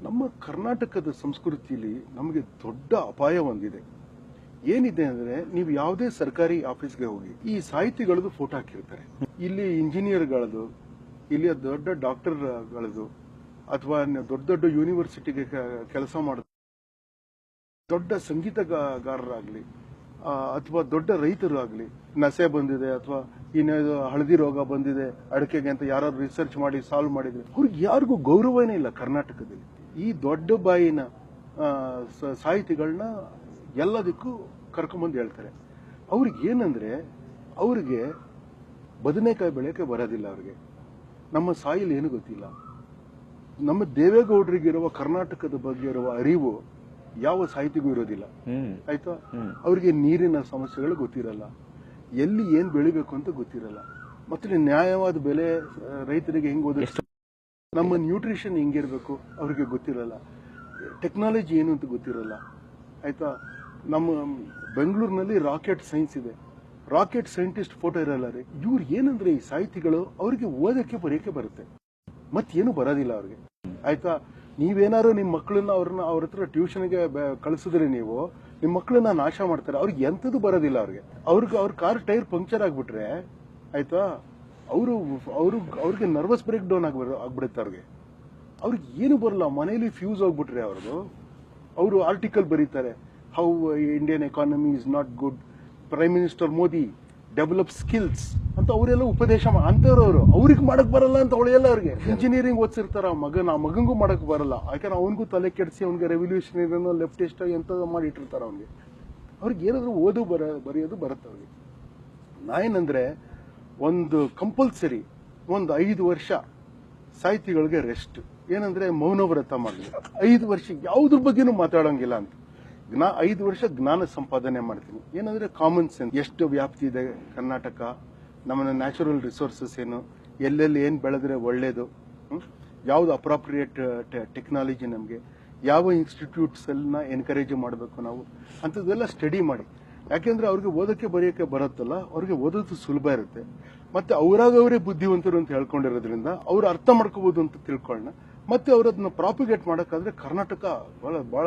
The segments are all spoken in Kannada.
ನಮ್ಮ ಕರ್ನಾಟಕದ ಸಂಸ್ಕೃತಿಯಲ್ಲಿ ನಮಗೆ ದೊಡ್ಡ ಅಪಾಯ ಒಂದಿದೆ. ಏನಿದೆ ಅಂದ್ರೆ, ನೀವು ಯಾವುದೇ ಸರ್ಕಾರಿ ಆಫೀಸ್ಗೆ ಹೋಗಿ ಈ ಸಾಹಿತಿಗಳದ್ದು ಫೋಟೋ ಹಾಕಿರ್ತಾರೆ. ಇಲ್ಲಿ ಇಂಜಿನಿಯರ್ಗಳದು, ಇಲ್ಲಿ ದೊಡ್ಡ ಡಾಕ್ಟರ್ಗಳದು, ಅಥವಾ ದೊಡ್ಡ ದೊಡ್ಡ ಯೂನಿವರ್ಸಿಟಿಗೆ ಕೆಲಸ ಮಾಡೋದು, ದೊಡ್ಡ ಸಂಗೀತಗಾರರಾಗ್ಲಿ, ಅಥವಾ ದೊಡ್ಡ ರೈತರು ಆಗಲಿ, ನಸೆ ಬಂದಿದೆ ಅಥವಾ ಇನ್ನೇದು ಹಳದಿ ರೋಗ ಬಂದಿದೆ ಅಡಿಕೆಗೆ ಅಂತ ಯಾರು ರಿಸರ್ಚ್ ಮಾಡಿ ಸಾಲ್ವ್ ಮಾಡಿದ್ರೆ ಅವ್ರಿಗೆ ಯಾರಿಗೂ ಗೌರವನೇ ಇಲ್ಲ ಕರ್ನಾಟಕದಲ್ಲಿ. ಈ ದೊಡ್ಡ ಬಾಯಿನ ಸಾಹಿತಿಗಳನ್ನ ಎಲ್ಲದಕ್ಕೂ ಕರ್ಕೊಂಬಂದು ಹೇಳ್ತಾರೆ. ಅವ್ರಿಗೆ ಏನಂದ್ರೆ, ಅವ್ರಿಗೆ ಬದನೆಕಾಯಿ ಬೆಳೆಯಕ್ಕೆ ಬರೋದಿಲ್ಲ. ಅವ್ರಿಗೆ ನಮ್ಮ ಸಾಯಿಲ್ ಏನು ಗೊತ್ತಿಲ್ಲ. ನಮ್ಮ ದೇವೇಗೌಡರಿಗಿರುವ ಕರ್ನಾಟಕದ ಬಗ್ಗೆ ಇರುವ ಅರಿವು ಯಾವ ಸಾಹಿತಿಗೂ ಇರೋದಿಲ್ಲ. ಆಯ್ತಾ? ಅವ್ರಿಗೆ ನೀರಿನ ಸಮಸ್ಯೆಗಳು ಗೊತ್ತಿರಲ್ಲ, ಎಲ್ಲಿ ಏನ್ ಬೆಳಿಬೇಕು ಅಂತ ಗೊತ್ತಿರಲ್ಲ, ಮತ್ತೆ ನ್ಯಾಯವಾದ ಬೆಲೆ ರೈತರಿಗೆ ಹೆಂಗ್ ಓದಿಸ್ತಾರೆ, ನಮ್ಮ ನ್ಯೂಟ್ರಿಷನ್ ಹೆಂಗಿರ್ಬೇಕು ಅವ್ರಿಗೆ ಗೊತ್ತಿರಲ್ಲ, ಟೆಕ್ನಾಲಜಿ ಏನು ಅಂತ ಗೊತ್ತಿರಲ್ಲ. ಆಯ್ತಾ? ನಮ್ಮ ಬೆಂಗಳೂರಿನಲ್ಲಿ ರಾಕೆಟ್ ಸೈನ್ಸ್ ಇದೆ, ರಾಕೆಟ್ ಸೈಂಟಿಸ್ಟ್ ಫೋಟೋ ಇರಲ್ಲ ರೀ. ಇವ್ರು ಏನಂದ್ರೆ, ಈ ಸಾಹಿತಿಗಳು ಅವ್ರಿಗೆ ಓದಕ್ಕೆ ಬರೆಯಕ್ಕೆ ಬರುತ್ತೆ, ಮತ್ತೇನು ಬರೋದಿಲ್ಲ ಅವ್ರಿಗೆ. ಆಯ್ತಾ? ನೀವೇನಾದ್ರು ನಿಮ್ಮ ಮಕ್ಕಳನ್ನ ಅವ್ರ ಹತ್ರ ಟ್ಯೂಷನ್ಗೆ ಕಳಿಸಿದ್ರೆ ನೀವು ನಿಮ್ಮ ಮಕ್ಕಳನ್ನ ನಾಶ ಮಾಡ್ತಾರೆ. ಅವ್ರಿಗೆ ಎಂಥದ್ದು ಬರೋದಿಲ್ಲ. ಅವ್ರ ಕಾರ್ ಟೈರ್ ಪಂಕ್ಚರ್ ಆಗ್ಬಿಟ್ರೆ, ಆಯ್ತಾ, ಅವ್ರಿಗೆ ನರ್ವಸ್ ಬ್ರೇಕ್ ಡೌನ್ ಆಗ್ಬಿಡುತ್ತೆ. ಅವ್ರಿಗೆ ಏನು ಬರಲ್ಲ. ಮನೇಲಿ ಫ್ಯೂಸ್ ಹೋಗ್ಬಿಟ್ರೆ ಅವರು ಆರ್ಟಿಕಲ್ ಬರೀತಾರೆ, how Indian economy is not good, prime minister Modi develop skills ಅಂತ ಅವರೆಲ್ಲ ಉಪದೇಶ ಅಂತವ್ರವ್ರು. ಅವ್ರಿಗೆ ಮಾಡಕ್ ಬರಲ್ಲ ಅಂತ ಅವಳೆಲ್ಲ. ಅವ್ರಿಗೆ ಇಂಜಿನಿಯರಿಂಗ್ ಓದಿಸಿರ್ತಾರ ಆ ಮಗಂಗೂ ಮಾಡಕ್ ಬರಲ್ಲ. ಯಾಕಂದ್ರೆ ಅವನಿಗೂ ತಲೆ ಕೆಡಿಸಿ ಅವ್ನಿಗೆ ರೆವಲ್ಯೂಷನರಿ ಲೆಫ್ಟಿಸ್ಟ್ ಎಂತ ಮಾಡಿ ಇಟ್ಟಿರ್ತಾರ. ಅವ್ರಿಗೆ ಏನಾದ್ರು ಬರೆಯೋದು ಬರುತ್ತೆ ಅವ್ರಿಗೆ. ನಾನೇನಂದ್ರೆ, ಒಂದು ಕಂಪಲ್ಸರಿ 5 ವರ್ಷ ಸಾಹಿತಿಗಳಿಗೆ ರೆಸ್ಟ್. ಏನಂದ್ರೆ, ಮೌನವ್ರತ ಮಾಡಲಿ. 5 ವರ್ಷ ಯಾವ್ದ್ರ ಬಗ್ಗೆನೂ ಮಾತಾಡೋಂಗಿಲ್ಲ ಅಂತ. 5 ವರ್ಷ ಜ್ಞಾನ ಸಂಪಾದನೆ ಮಾಡ್ತೀನಿ. ಏನಂದ್ರೆ, ಕಾಮನ್ ಸೆನ್ಸ್, ಎಷ್ಟು ವ್ಯಾಪ್ತಿ ಇದೆ ಕರ್ನಾಟಕ, ನಮ್ಮ ನ್ಯಾಚುರಲ್ ರಿಸೋರ್ಸಸ್ ಏನು, ಎಲ್ಲೆಲ್ಲಿ ಏನ್ ಬೆಳೆದ್ರೆ ಒಳ್ಳೇದು, ಯಾವ್ದು ಅಪ್ರಾಪ್ರಿಯೇಟ್ ಟೆಕ್ನಾಲಜಿ, ನಮಗೆ ಯಾವ ಇನ್ಸ್ಟಿಟ್ಯೂಟ್ಸ್ ಎಲ್ಲ ಎನ್ಕರೇಜ್ ಮಾಡಬೇಕು ನಾವು ಅಂಥದ್ದೆಲ್ಲ ಸ್ಟಡಿ ಮಾಡಿ. ಯಾಕೆಂದ್ರೆ ಅವ್ರಿಗೆ ಓದಕ್ಕೆ ಬರೆಯೋಕ್ಕೆ ಬರುತ್ತಲ್ಲ, ಅವ್ರಿಗೆ ಓದೋದು ಸುಲಭ ಇರುತ್ತೆ. ಮತ್ತೆ ಅವರೇ ಬುದ್ಧಿವಂತರು ಅಂತ ಹೇಳ್ಕೊಂಡಿರೋದ್ರಿಂದ ಅವ್ರು ಅರ್ಥ ಮಾಡ್ಕೋಬಹುದು ಅಂತ ತಿಳ್ಕೊಳ್ಳೋಣ. ಮತ್ತೆ ಅವರದನ್ನ ಪ್ರಾಪಿಗೇಟ್ ಮಾಡಕ್ಕಾದ್ರೆ ಕರ್ನಾಟಕ ಬಹಳ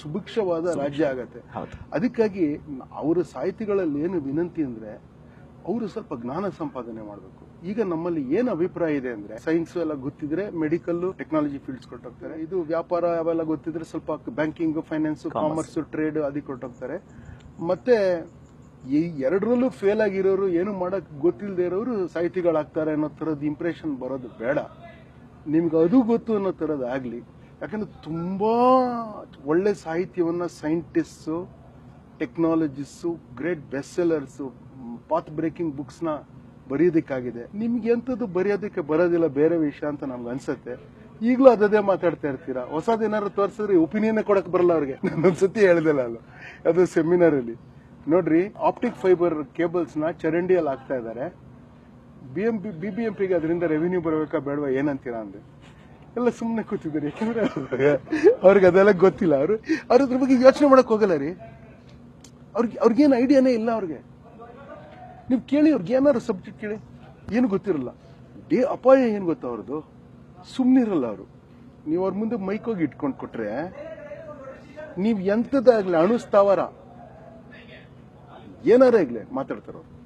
ಸುಭಿಕ್ಷವಾದ ರಾಜ್ಯ ಆಗತ್ತೆ. ಅದಕ್ಕಾಗಿ ಅವರ ಸಾಹಿತಿಗಳಲ್ಲಿ ಏನು ವಿನಂತಿ ಅಂದ್ರೆ, ಅವರು ಸ್ವಲ್ಪ ಜ್ಞಾನ ಸಂಪಾದನೆ ಮಾಡಬೇಕು. ಈಗ ನಮ್ಮಲ್ಲಿ ಏನು ಅಭಿಪ್ರಾಯ ಇದೆ ಅಂದ್ರೆ, ಸೈನ್ಸ್ ಎಲ್ಲ ಗೊತ್ತಿದ್ರೆ ಮೆಡಿಕಲ್ ಟೆಕ್ನಾಲಜಿ ಫೀಲ್ಡ್ಸ್ ಕೊಟ್ಟೋಗ್ತಾರೆ, ಇದು ವ್ಯಾಪಾರ ಅವೆಲ್ಲ ಗೊತ್ತಿದ್ರೆ ಸ್ವಲ್ಪ ಬ್ಯಾಂಕಿಂಗ್, ಫೈನಾನ್ಸ್, ಕಾಮರ್ಸ್, ಟ್ರೇಡ್ ಅದಕ್ಕೆ ಕೊಟ್ಟೋಗ್ತಾರೆ. ಮತ್ತೆ ಈ ಎರಡರಲ್ಲೂ ಫೇಲ್ ಆಗಿರೋರು, ಏನು ಮಾಡಕ್ ಗೊತ್ತಿಲ್ಲದೆ ಇರೋರು ಸಾಹಿತಿಗಳಾಗ್ತಾರೆ ಅನ್ನೋ ತರದ ಇಂಪ್ರೆಷನ್ ಬರೋದು ಬೇಡ. ನಿಮ್ಗೆ ಅದು ಗೊತ್ತು ಅನ್ನೋ ತರದ್ ಆಗ್ಲಿ. ಯಾಕಂದ್ರೆ ತುಂಬಾ ಒಳ್ಳೆ ಸಾಹಿತ್ಯವನ್ನ scientist, technologist, great best sellers, path breaking books ನ ಬರೆಯೋದಕ್ಕಾಗಿದೆ. ನಿಮ್ಗೆ ಎಂಥದ್ದು ಬರೆಯೋದಕ್ಕೆ ಬರೋದಿಲ್ಲ, ಬೇರೆ ವಿಷಯ ಅಂತ ನಮ್ಗೆ ಅನ್ಸತ್ತೆ. ಈಗಲೂ ಅದೇ ಮಾತಾಡ್ತಾ ಇರ್ತೀರಾ. ಹೊಸದೇನಾದ್ರು ತೋರಿಸಿದ್ರೆ ಒಪಿನಿಯನ್ ಕೊಡಕ್ ಬರಲ್ಲ ಅವ್ರಿಗೆ. ನಾನೊಂದ್ಸತಿ ಹೇಳ್ದಲ್ಲ ಅದು ಸೆಮಿನಾರ್ ಅಲ್ಲಿ. ನೋಡ್ರಿ, ಆಪ್ಟಿಕ್ ಫೈಬರ್ ಕೇಬಲ್ಸ್ ನ ಚರಂಡಿಯಲ್ಲಿ ಹಾಕ್ತಾ ಇದಾರೆ. BBMPಗೆ ಅದರಿಂದ ರೆವಿನ್ಯೂ ಬರಬೇಕಾ ಬೇಡವಾ ಏನಂತೀರಾ ಅಂದ್ರೆ ಎಲ್ಲ ಸುಮ್ಮನೆ ಕೂತಿದ್ದಾರೆ. ಯಾಕಂದ್ರೆ ಅವ್ರಿಗೆ ಅದೆಲ್ಲ ಗೊತ್ತಿಲ್ಲ. ಅವ್ರು ಅದ್ರ ಬಗ್ಗೆ ಯೋಚನೆ ಮಾಡಕ್ ಹೋಗಲ್ಲ ರೀ. ಅವ್ರಿಗೇನು ಐಡಿಯಾನೇ ಇಲ್ಲ. ನೀವು ಕೇಳಿ, ಅವ್ರಿಗೆ ಏನಾದ್ರು ಸಬ್ಜೆಕ್ಟ್ ಕೇಳಿ, ಏನು ಗೊತ್ತಿರಲ್ಲ. ಅಪಾಯ ಏನು ಗೊತ್ತಾ ಅವ್ರದ್ದು? ಸುಮ್ಮನಿರಲ್ಲ ಅವರು. ನೀವು ಅವ್ರ ಮುಂದೆ ಮೈಕ್ ಹೋಗಿ ಇಟ್ಕೊಂಡು ಕೊಟ್ರೆ, ನೀವು ಎಂಥದ್ದಾಗ್ಲಿ, ಅಣುಸ್ಥಾವರ ಏನಾರ ಆಗ್ಲಿ ಮಾತಾಡ್ತಾರ ಅವ್ರು.